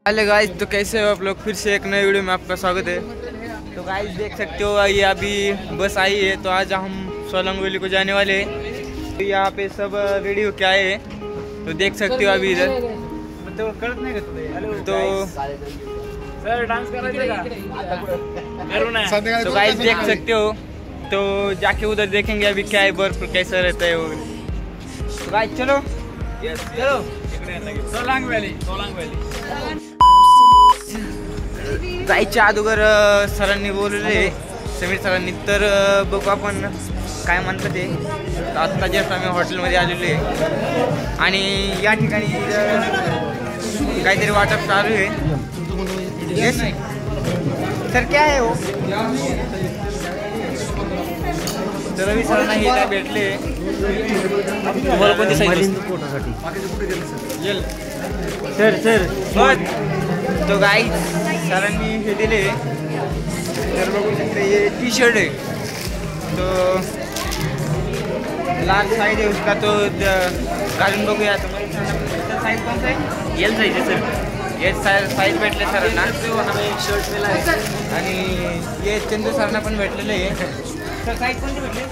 Hello guys, तो कैसे हो आप लोग। फिर से एक नए वीडियो में आपका स्वागत है। तो गाइस देख सकते हो ये अभी बस आई है, तो आज हम सोलंग वैली को जाने वाले हैं। तो यहाँ पे सब रेडी होके आए हैं, तो देख सकते हो अभी इधर तो करत नहीं करते तो सर डांस कर रहे तो गाइस देख सकते हो। तो जाके उधर देखेंगे अभी क्या है, बर्फ कैसा रहता है वो। तो गाइस चलो चलो सोलंग वैली जायच्या अगोदर सरांनी बोलले, समीर सरांनी, तर बघू आपण काय म्हणतात ते। आता जस्ट आम्ही हॉटेलमध्ये आलेलो आहे आणि या ठिकाणी काहीतरी वाटप चालू आहे। येस सर क्या आहे हो। तर रवी सरांना हे काय भेटले तुम्हाला कोणती साईज सर सर तो गाइस सरांनी हे दिले, तर बघू शकते ये टी शर्ट है, तो लार्ज साइज है उसका। तो घालून बघूया। साइज कौन सा है? एल साइज है सर। ये साइज भेटले सरांना, हमें शर्ट मिला है आणि ये चंदू सरांना पण भेटलेले आहे। सर साइज कोणती भेटली?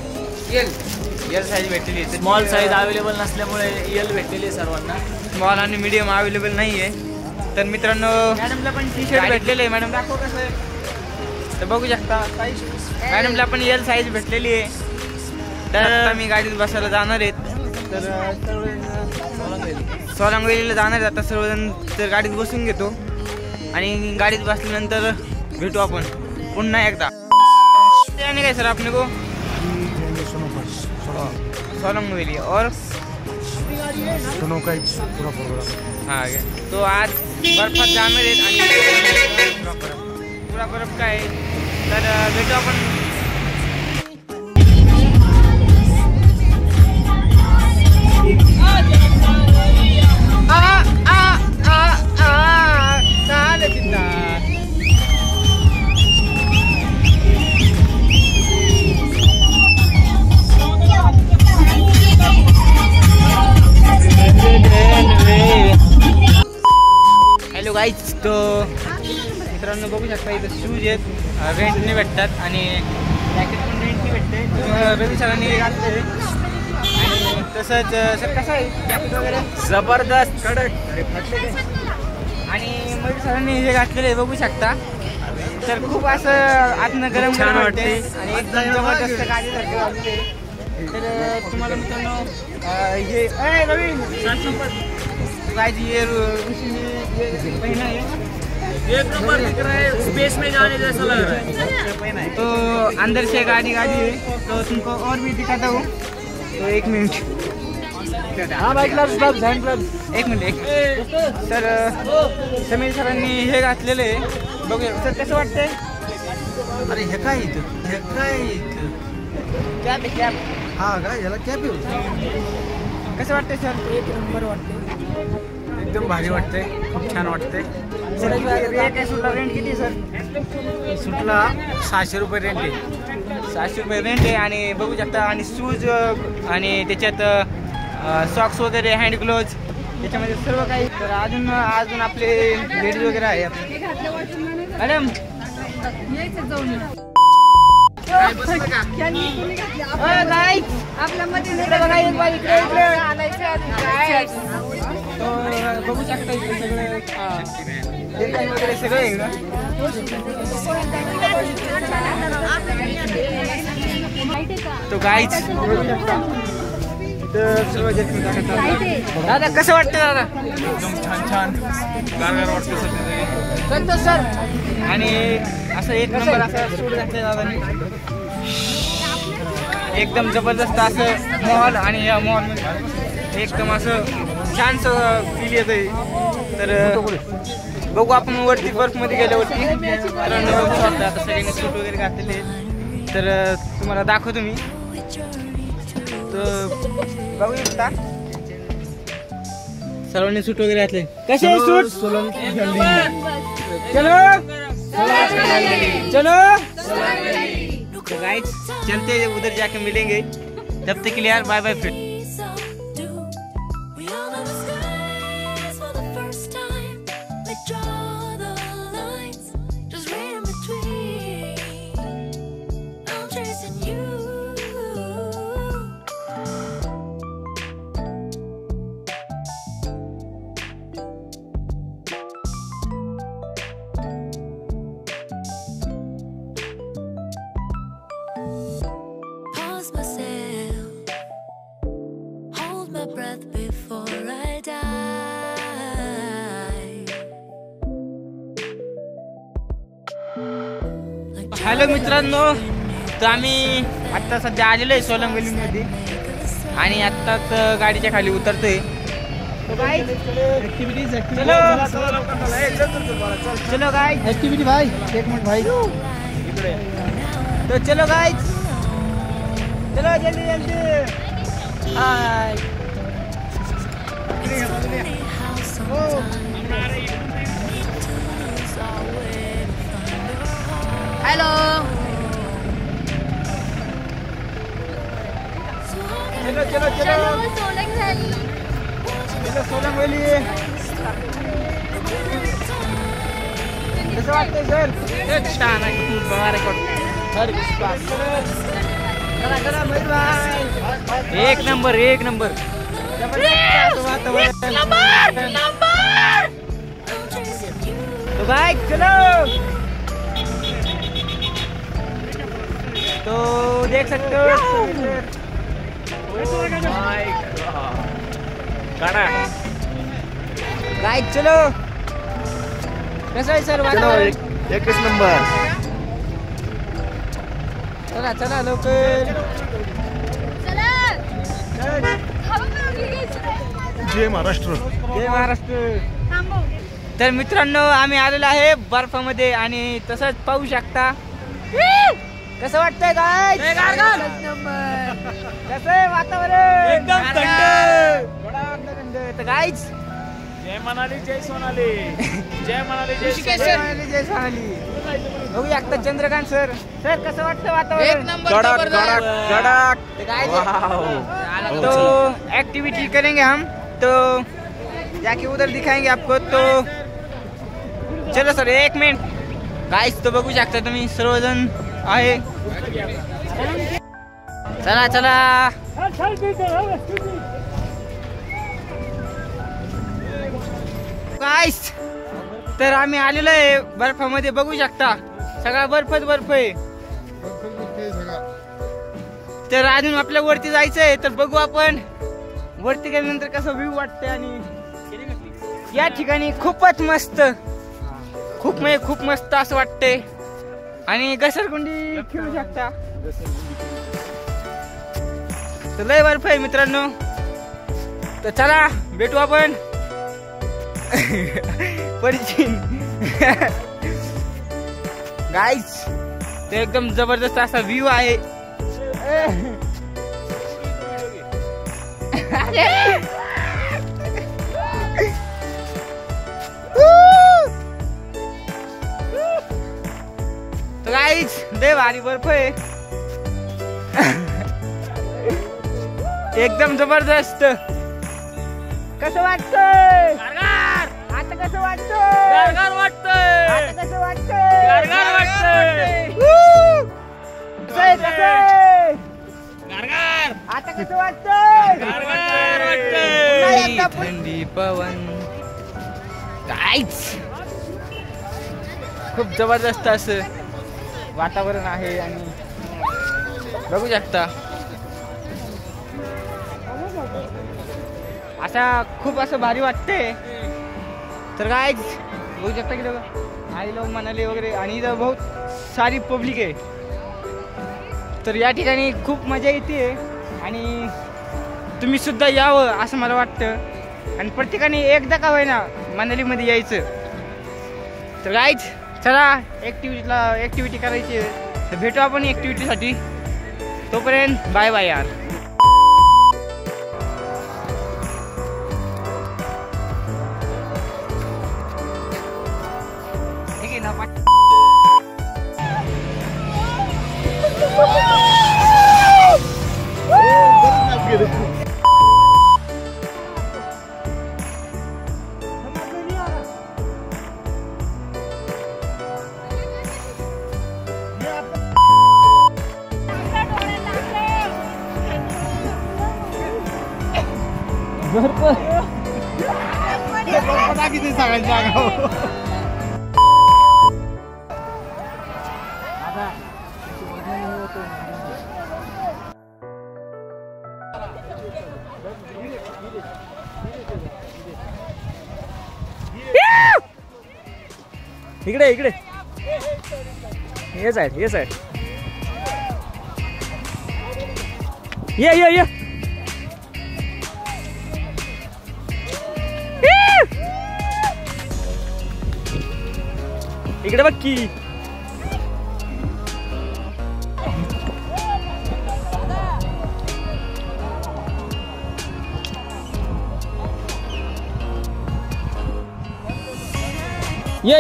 एल साइज भेटलेली आहे। स्मॉल साइज अवेलेबल नसल्यामुळे एल भेटलेली आहे सर्वांना। स्मॉल आणि मीडियम अवेलेबल नाही आहे। तर मित्रांनो मॅडमला पण टी शर्ट भेटलेले आहे। मॅडम दाखव कसं आहे, तर बघू शकता साईज मॅडमला पण एल साईज भेटलेली आहे। तर आम्ही गाडीत बसायला जाणार आहेत, तर सोलंग वैलीला जाणार आहेत आता सर्वजण। तर गाडीत बसून घेतो आणि गाडीत बसल्यानंतर भेटू आपण पुन्हा एकदा। यानी काय सर आपने को सोलंग वैली और दोनों का पूरा प्रोग्राम। हाँ तो आज बर्फात जाणार आहेत आणि पुरा बर्फ काय तर भेटू आपण। हॅलो गाईज, तो मित्रांनो बघू शकता इथं शूज आहेत, रेंटने भेटतात आणि जॅकेट पण रेंटने भेटते। रवी सरांनी घातले आणि तसंच सर कसं आहे जॅकेट वगैरे जबरदस्त कडक आणि मयूर सरांनी हे घातलेले बघू शकता। तर खूप असं आतनं गरम छान वाटते वाटते आणि एकदम जबरदस्त गाडीसारखे वाटते। तर तुम्हाला मित्रांनो हे रवी गाइस ये पहना है, एक नंबर दिख रहा है, स्पेस में जाने जैसा लग रहा है। तो अंदर से गाड़ी है, तो तुमको और भी दिखाता हूँ। तो एक मिनट, हाँ भाई ग्लव्स हैंड ग्लव्स। एक मिनिट सर समीर सरांनी हे घातलेले बघूया सर कसं वाटतंय। अरे हे काय इथं, हे काय इथं कॅप आहे कॅप। हा काय याला कॅप आहे। कसं वाटतंय सर? एक नंबर वाटते, एकदम भारी वाटते, खूप छान वाटते। सर रेट आहे सुटला, रेंट किती सर? सुटला 600 रुपये रेंट आहे। 600 रुपये रेंट आहे आणि बघू शकता आणि शूज आणि त्याच्यात सॉक्स वगैरे, हँड ग्लोव्ज, त्याच्यामध्ये सर्व काही। तर अजून आपले लेडीज वगैरे आहे मॅडम। बघू शकता इकडे सगळं वगैरे सगळं आहे का? तो गाईच दादा कसं वाटतं दादा? एकदम छान गारगार वाटतं संतोष सर आणि असं एक नंबर असं सूट घातलं दादानी, एकदम जबरदस्त असं मॉल आणि या मॉलमध्ये एकदम असं छानसं फील येतंय। तर बघू आपण वरती बर्फमध्ये गेल्यावरती आता सगळ्यांनी सूट वगैरे घातलेले, तर तुम्हाला दाखवतो मी। तर बघू शकता सर्वांनी सूट वगैरे घातले। कसे आहे सूट? सोलंग चलो चलो तो गाइस चलते हैं, उधर जाके मिलेंगे। तब तक के लिए यार bye bye friend. We all know the skies for the first time. They draw death before I die. Hello मित्रांनो, तर आम्ही आत्ता सध्या आलेलो आहे सोलंग गलीमध्ये आणि आत्ताच गाडीच्या खाली उतरतोय. चलो गाइस, एक्टिविटी भाई, एक मिनट भाई. तो चलो गाइस, चलो जल्दी जल्दी. Hi hello. चलो चलो चलो सोलंग व्हॅली. चलो सोलंग वॅली. कसं वाटतंय सर? छान आहे, एक नंबर एक नंबर. तो गाइस चलो, तो देख सकते हो गाइस. चलो कसं आहे सर? एकच नंबर. चला चला लवकर. जय महाराष्ट्र. जय महाराष्ट्र. तर मित्रांनो, आम्ही आलेलो आहे बर्फामध्ये आणि तसंच पाहू शकता. कसं वाटतंय काय? कसं आहे वातावरण? एकदम थंड. तर गाईच, जय मनाली जय सोनाली. जय मनाली जय सोनाली, जय सोनाली. बघू शकता चंद्रकांत सर. सर कसं वाटतं वातावरण? कडक कडक कडक. तो एक्टिविटी करेंगे हम, तो जाके उधर दिखाएंगे आपको. तो चलो सर, एक मिनिट. गाइस, तो बघू शकता तुम्ही सर्वजण आहे. चला चला. गाइस, तर आम्ही आलेलो आहे बर्फामध्ये. बघू शकता सगळा बर्फच बर्फ आहे. तर अजून आपल्या वरती जायचंय, तर बघू आपण वरती गेल्यानंतर कसं व्ह्यू वाटतंय. आणि या ठिकाणी खूपच मस्त, खूप म्हणजे खूप मस्त असं वाटतंय. आणि घसरगुंडी खेळू शकता. तर लय बर्फ आहे मित्रांनो. तर चला भेटू आपण परिचय. गाइस, ते एकदम जबरदस्त असा व्ह्यू आहे. तो गाइस, लय भारी बर्फ आहे. एकदम जबरदस्त. कसं वाटतंय? आता कसं वाटतंय? गारगार वाटतंय. आता कसं वाटतंय? गारगार वाटतंय. कसं आहे, कसं आहे? गारगार. आता कसं वाटतंय? गारगार वाटतंय. पुन्हा एकदा थंडी पवन. गाइस, खूप जबरदस्त असं वातावरण आहे आणि बघू शकता असा खूप असं भारी वाटते. तर गाइस, बघू शकता की आई लोक मनाली वगैरे आणि इथं बहुत सारी पब्लिक आहे. तर या ठिकाणी खूप मजा येते आणि तुम्ही सुद्धा यावं असं मला वाटतं. आणि प्रत्येकाने एकदा का होईना मनालीमध्ये यायचं. तर गाइस, चला ॲक्टिव्हिटी करायची. तर भेटू आपण ॲक्टिव्हिटीसाठी. तोपर्यंत बाय बाय यार. ठीक आहे ना. किती सांगायचं जागा. इकडे इकडे ये साईड ये इकडे बघ की ये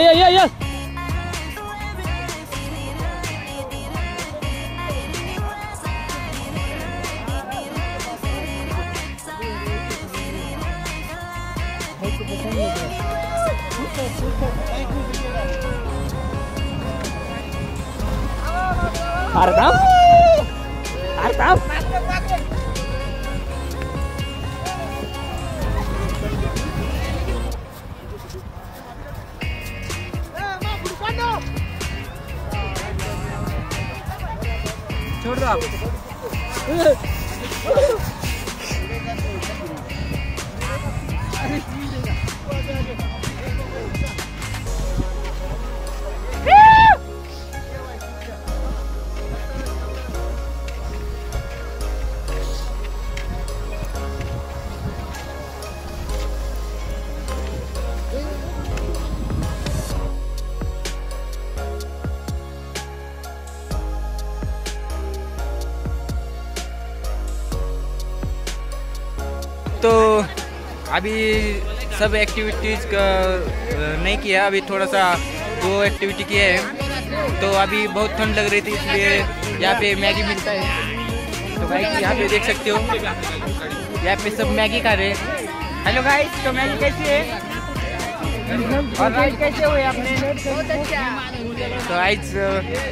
Artam. छोड़ दो आप। तो अभी सब एक्टिविटीज़ का नहीं किया, अभी थोड़ा सा वो एक्टिविटी किया है। तो अभी बहुत ठंड लग रही थी, इसलिए यहाँ पे मैगी मिलता है। तो गाइस यहाँ पे देख सकते हो, यहाँ पे सब मैगी खा रहे हैं। हेलो गाइस, तो मैगी कैसी है और राइड कैसे हुए आपने? बहुत अच्छा। तो गाइस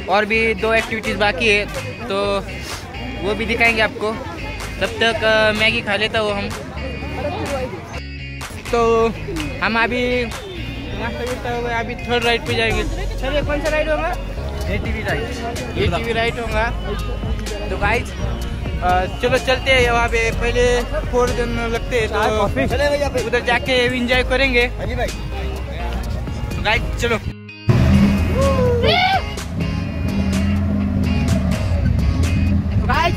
और भी 2 एक्टिविटीज़ बाकी है, तो वो भी दिखाएंगे आपको। तब तक मैगी खा लेता हूँ हम। तो हम अभी अभी 3rd राइड पे जाएंगे। चलिए, कौन सा राइड होगा? ATV राइड होगा। तो गाइस चलो चलते हैं वहाँ पे। पहले 4 जन लगते हैं, तो उधर जाके एंजॉय करेंगे। तो गाइस चलो। तो गाइस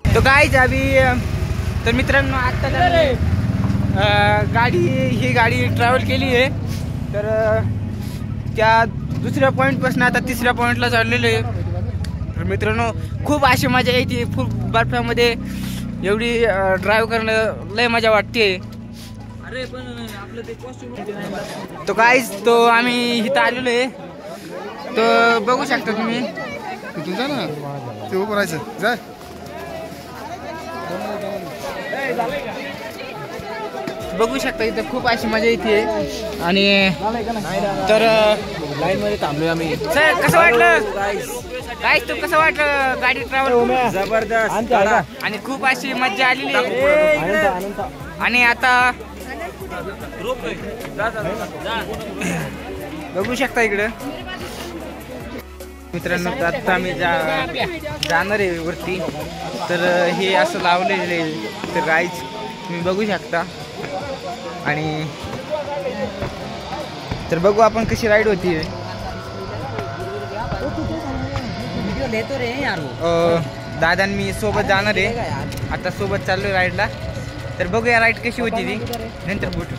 तो गाइज अभी तर मित्रांनो आता ही गाडी ट्रॅव्हल केली आहे, तर त्या दुसऱ्या पॉईंटपासून आता तिसऱ्या पॉईंटला चाललेलो आहे. तर मित्रांनो खूप अशी मजा येते, खूप बर्फामध्ये एवढी ड्राईव्ह करणं लय मजा वाटते. अरे पण आपलं ते कॉस्ट्यूम. तो गाइज तो आम्ही इथं आलेलो आहे, तर बघू शकता तुम्ही. तुझा ना ते उभं राहायचं जा. बघू शकता इथं खूप अशी मजा येते. आणि तर लाईन मध्ये थांबलोय आम्ही. सर कसं वाटलं? काय तू कसं वाटलं गाडी ट्रॅव्हल? जबरदस्त आणि खूप अशी मज्जा आलेली आहे. आणि आता बघू शकता इकडं मित्रांनो, आता आम्ही जाणार आहे वरती. तर हे असं लावलेलं आहे. तर गाईज तुम्ही बघू शकता. आणि तर बघू आपण कशी राईड होती. दादा मी सोबत जाणार आहे. आता सोबत चाललोय राईडला. तर बघूया राईड कशी होती ती, नंतर भेटू.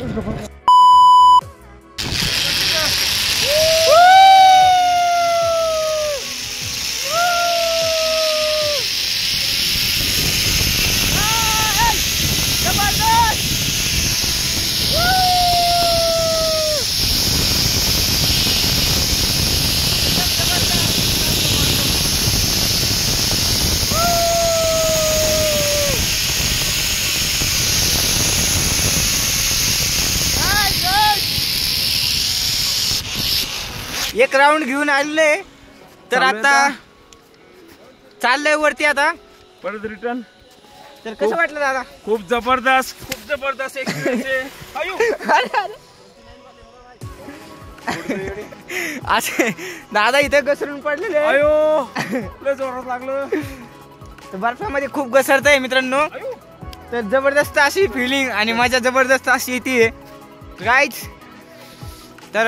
एक राऊंड घेऊन आलेले. तर आता चाललंय वरती आता परत रिटर्न. तर कसं वाटलं दादा? खूप जबरदस्त एक्सपिरियन्स आहे. असे दादा इथे घसरून पडलेले. अयो लय जोरात लागलं. तर बर्फामध्ये खूप घसरत आहे मित्रांनो. तर जबरदस्त अशी फिलिंग आणि मजा जबरदस्त अशी येते गाईज. तर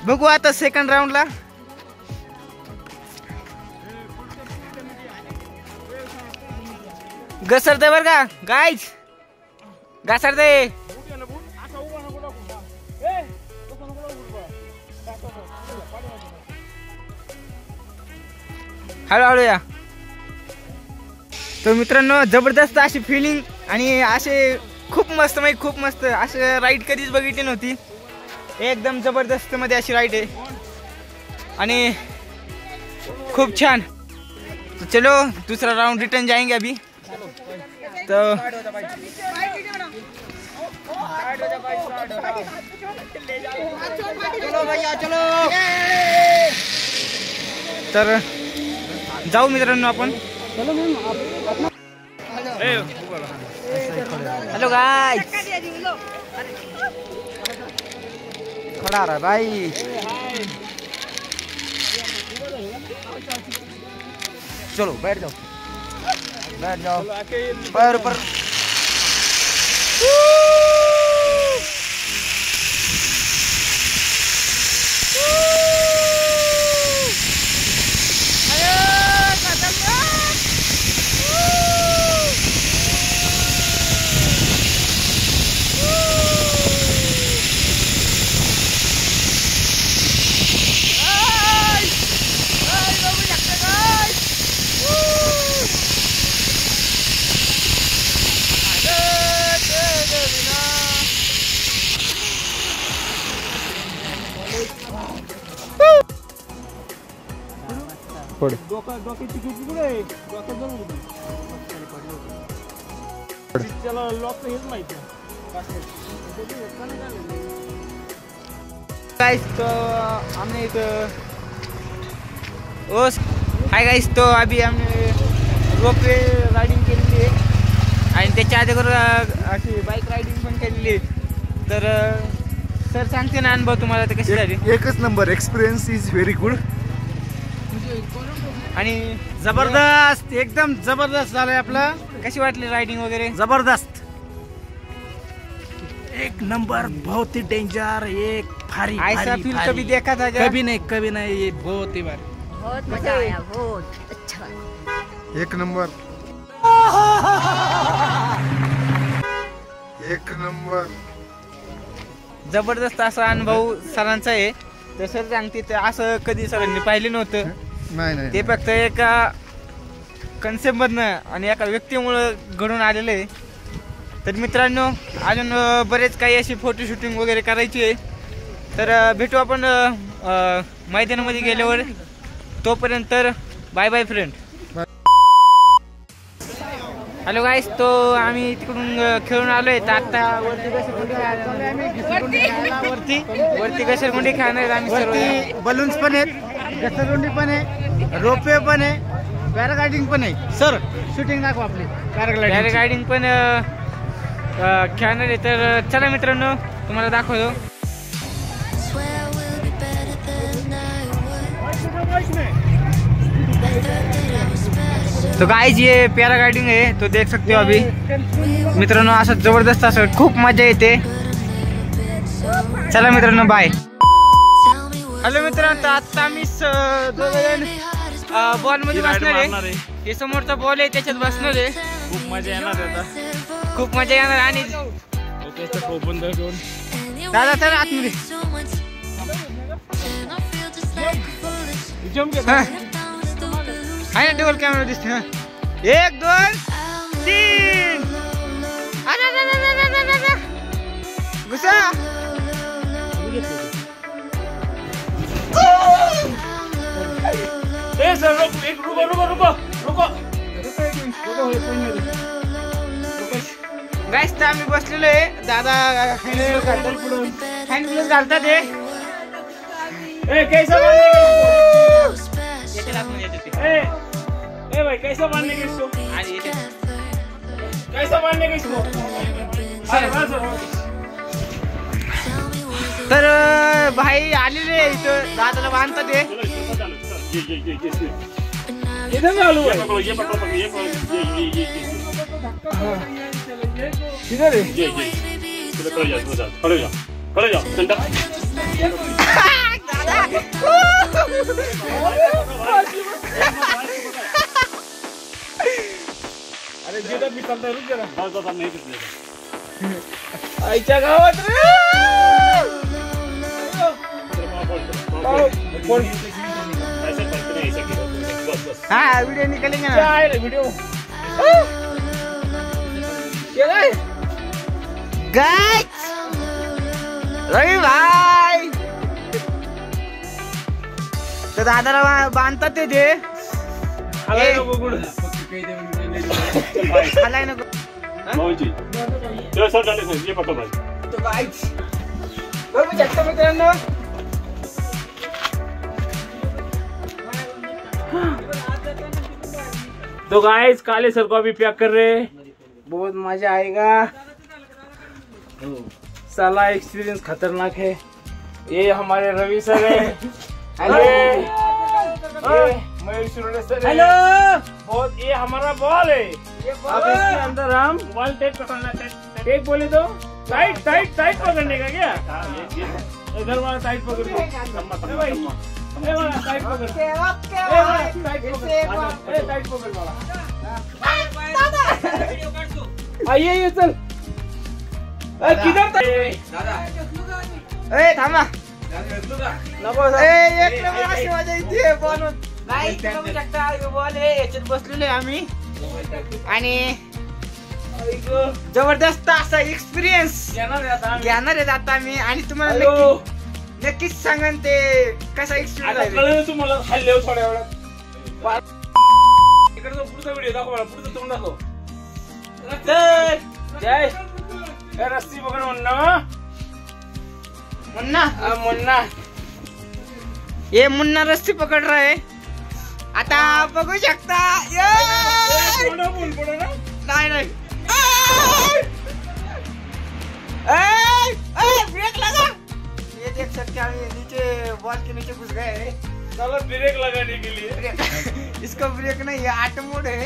बघू आता सेकंड राऊंडला. घसरते बर का गाईज, घसरते. हळूहळू या. तर मित्रांनो जबरदस्त अशी फिलिंग आणि असे खूप मस्त म्हणजे खूप मस्त असं राईड कधीच बघितली नव्हती. एकदम जबरदस्त मध्ये अशी राईड आहे आणि खूप छान. तो चलो दूसरा राउंड रिटर्न जाएंगे अभी. तो चलो भैया चलो. तर जाऊ मित्रांनो आपण. हेलो गाइस, खड़ा रहा भाई. चलो बैठ जाओ पैर ऊपर. गाइस तो हमने एक हाय गाइस तो अभी हमने रोपवे राइडिंग केलेली आहे आणि त्याच्या अगोदर अशी बाईक रायडिंग पण केलेली आहे. तर सर सांगते ना अनुभव तुम्हाला ते कशी झाली? एकच number. Experience is very good आणि जबरदस्त, एकदम जबरदस्त झालंय आपलं. कशी वाटली रायडिंग वगैरे? जबरदस्त, एक नंबर. बहुत ही डेंजर, एक भारी. ऐसा फील कभी देखा था क्या? कभी नहीं. ये बहुत ही भारी, बहुत मजा आया, बहुत अच्छा. एक नंबर. एक नंबर. जबरदस्त असा अनुभव सरांचा आहे. तर सर सांगते ते असं कधी सरांनी पाहिलं नव्हतं. नाही ते फक्त एका कन्सेप्ट मधनं आणि एका व्यक्तीमुळे घडून आलेलं आहे. तर मित्रांनो अजून बरेच काही अशी फोटो शूटिंग वगैरे करायची आहे. तर भेटू आपण मैदानामध्ये गेल्यावर. तोपर्यंत बाय बाय फ्रेंड. हॅलो गाईस, तो आम्ही तिकडून खेळून आलोय. तर आता वरती घसरगुंडी खेळणार आम्ही सर्व. बलून्स पण आहेत. घसरगुंडी पण आहे, रोपवे पण आहे, पॅराग्लायडिंग पण आहे. सर शूटिंग दाखवा आपली पॅराग्लायडिंग. पॅराग्लायडिंग पण खेळणार आहे. तर चला मित्रांनो तुम्हाला दाखवतो. तो गाइस ये पैराग्लाइडिंग है, तो देख सकते हो अभी मित्रांनो. असं जबरदस्त असं खूप मजा येते. चला मित्रांनो बाय. हॅलो मित्रांनो, आता आम्ही दोघं बॉल मध्ये बसणार आहे. हे समोरचा बॉल आहे त्याच्यात बसणार आहे. खूप मजा येणार आता. खूप मजा येणार. आणि दादा तर आतमध्ये आहे ना टेबल कॅमेरा दिसते ना. 1 2 3 घुसा. गाइस तर आम्ही बसलेलो आहे. दादा हँड ग्लोव्ह घालतात ते. भाई कैसा मारने का इसको? कैसा मारने का इसको? तर भाई आलेले इथं दादाला बांधतात ते. इधर में आलू है. किधर है? खड़े जाओ ठंडा. अरे जे मी चालतंय रुक जरा. बस नाही आईच्या गावात रे. हाँ वीडियो निकलेंगे ना. वीडियो गाइस रवि भाई तर दादाला बांधतात ते. हलाय नको गुड. हलाय नको. चल सर डाले सर ये पकड़ भाई. तो गाइस बघू शकता मित्रांनो. तो गाइस काले सर को अभी पैक कर रहे हैं. बहुत मजा आएगा. साला एक्सपीरियंस खतरनाक है. ये हमारे रवि सर है. Hello Mayur Shirode sir. Hello. बहुत ये हमारा बॉल है. अब इसके अंदर हम बॉल टाइट पकड़ना. टाइट बोले तो टाइट टाइट टाइट पकड़ने का क्या? इधर वाला टाइट पकड़. टाइट पकड़. टाइट पकड़ वाला. आइए चल. किधर थांबा. नको एक नंबर अशी मजा येते बॉल. गाइस बघू शकता बॉल आहे याच्यात बसलेलो आहे आम्ही. आणि जबरदस्त असा एक्सपिरियन्स घेणार आहेत आता आम्ही. आणि तुम्हाला नक्कीच सांगन ते कसा एक्सपिरियन्स आहे. तुम्हाला खाल्ले थोड्या वेळात. इकडचा पुढचा व्हिडिओ दाखव मला. पुढचं तोंड दाखव. जय रस्सी पकड़ मुन्ना. मुन्ना मुन्ना ये मुन्ना रस्सी पकड रहा है. आता बघू शकता. नाही नाही ब्रेक लगा. ये देख सकते हैं हम नीचे बॉल के नीचे घुस गए हैं. चलो ब्रेक लगाने के लिए. इसको ब्रेक नहीं है, ऑटो मोड है.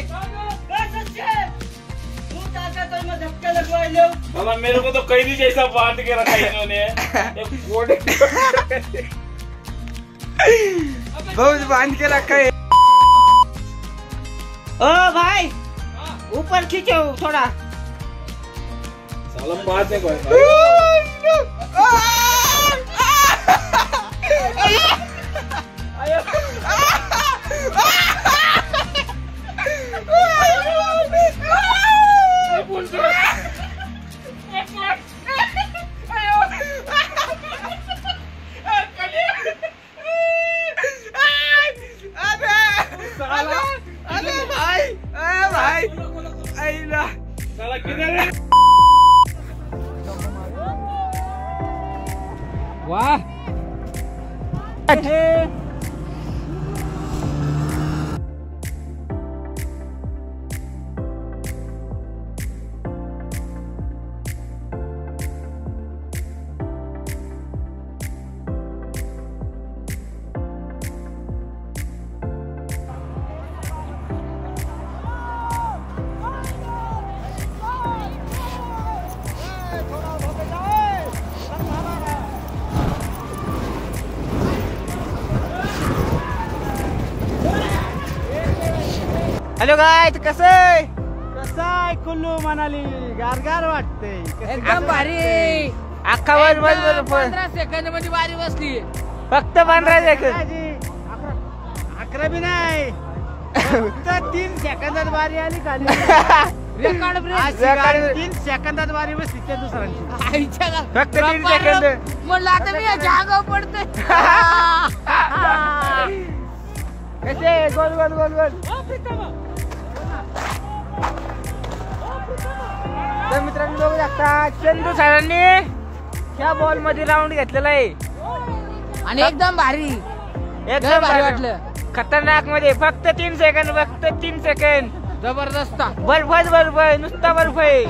साला मेरे को तो कैदी जैसा बांध के रखा इन्होंने. बहुत बांध के रखा है. ओ भाई ऊपर खींचो थोड़ा. साला बात है कोई. साला किधर है? वाह हॅलो गाय कसं आहे? कसं आहे कुल्लू मनाली गारगार वाटते एकदम भारी. अख्खा वर 15 सेकंद मध्ये बारी बसली. फक्त 15 सेकंद. 11 बी नाही फक्त 3 सेकंदात बारी आली खाली. Record break. अशी गाडी 3 सेकंदात बारी बसली त्या दुसऱ्यांची. आईच्या गा- फक्त 3 सेकंद. म्हणलं आता मी याच्या अंगावर पडतोय. कसे गोल गोल गोल गोल. तर मित्रांनो बघू शकता चंदू सरांनी ह्या बॉल मध्ये राऊंड घेतलेला आहे. आणि एकदम भारी. एकदम भारी वाटलं. खतरनाक मध्ये फक्त 3 सेकंद. फक्त 3 सेकंद. जबरदस्त. बर्फच बर्फ आहे. नुसता बर्फ आहे.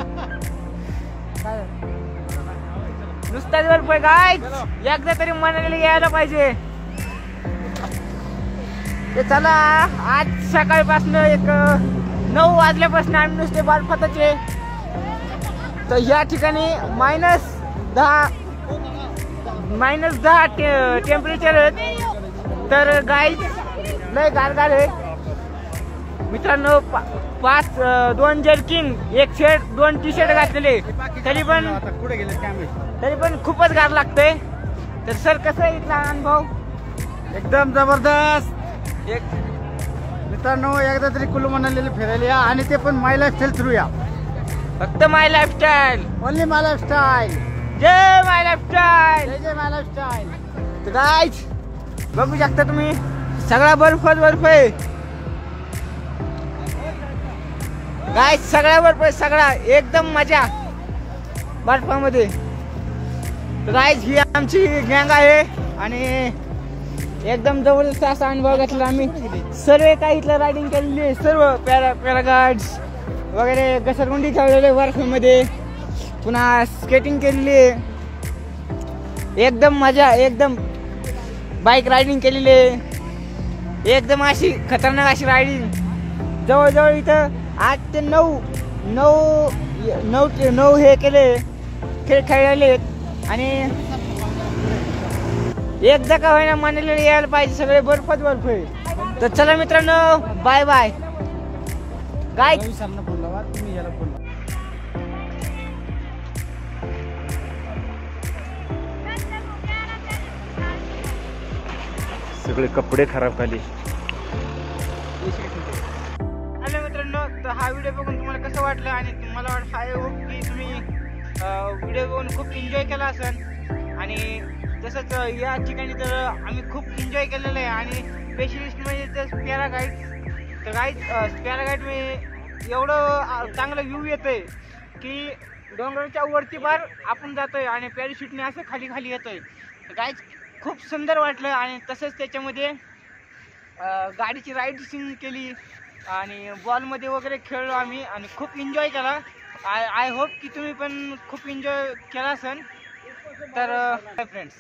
नुसताच बर्फ आहे काय. एकदा तरी मनाली यायला पाहिजे. ते चला आज सकाळपासून एक 9 वाजल्यापासून आम्ही नुसते बर्फातच आहे. तर या ठिकाणी -10 टेम्परेचर आहे. तर गाईज लय गारगार आहे मित्रांनो. 2 जर्किंग 1 शर्ट 2 टी शर्ट घातलेले तरी पण कुठे गेले काय माहिती. तरी पण खूपच गार लागतंय. तर सर कसं आहे इथला अनुभव? एकदम जबरदस्त. एक मित्रांनो एकदा तरी कुल्लू मनालीला फिरायला या आणि ते पण माय लाईफस्टाईल थ्रू या. फक्त माय लाईफस्टाईल. ओनली माय लाईफस्टाईल. जय माय लाईफस्टाईल. जय जय माय लाईफस्टाईल. तर गाईज बघू शकता तुम्ही सगळा बर्फच बर्फ आहे. गाईज सगळा बर्फ आहे. सगळा एकदम मजा बर्फामध्ये. तर गाईज ही आमची गँग आहे आणि एकदम जबरदस्त असा अनुभव घेतला आम्ही. सर्व काही इथलं रायडिंग केलेली आहे. सर्व पॅरागार्ड्स वगैरे घसरगुंडी खेळलेले बर्फामध्ये. पुन्हा स्केटिंग केलेली आहे. एकदम मजा. एकदम बाईक रायडिंग केलेली आहे. एकदम अशी खतरनाक अशी रायडिंग. जवळजवळ इथं 8 ते 9 हे केले खेळ खेळलेले आहेत. आणि एकदा का होईना मनालीला यायला पाहिजे. सगळे बर्फच बर्फ आहे. तर चला मित्रांनो बाय बाय. काय सरना फोन लावा तुम्ही याला फोन लावा. सगळे कपडे खराब झाले. हॅलो मित्रांनो. तर हा व्हिडिओ बघून तुम्हाला कसं वाटलं? आणि मला वाटतं की तुम्ही व्हिडिओ बघून खूप एन्जॉय केला असेल. आणि तसंच या ठिकाणी तर आम्ही खूप एन्जॉय केलेलं आहे. आणि स्पेशलिस्ट म्हणजे तर पॅरागाईड. तर गाईड पॅरागाईड म्हणजे एवढं चांगलं व्ह्यू येतंय की डोंगराच्या वरती पार आपण जातोय आणि पॅराशूटने असं खाली खाली येतोय. तर गाईड खूप सुंदर वाटलं. आणि तसंच त्याच्यामध्ये गाडीची राईडिंग केली आणि बॉलमध्ये वगैरे खेळलो आम्ही आणि खूप एन्जॉय केला. आय होप की तुम्ही पण खूप एन्जॉय केला असेल. तर फ्रेंड्स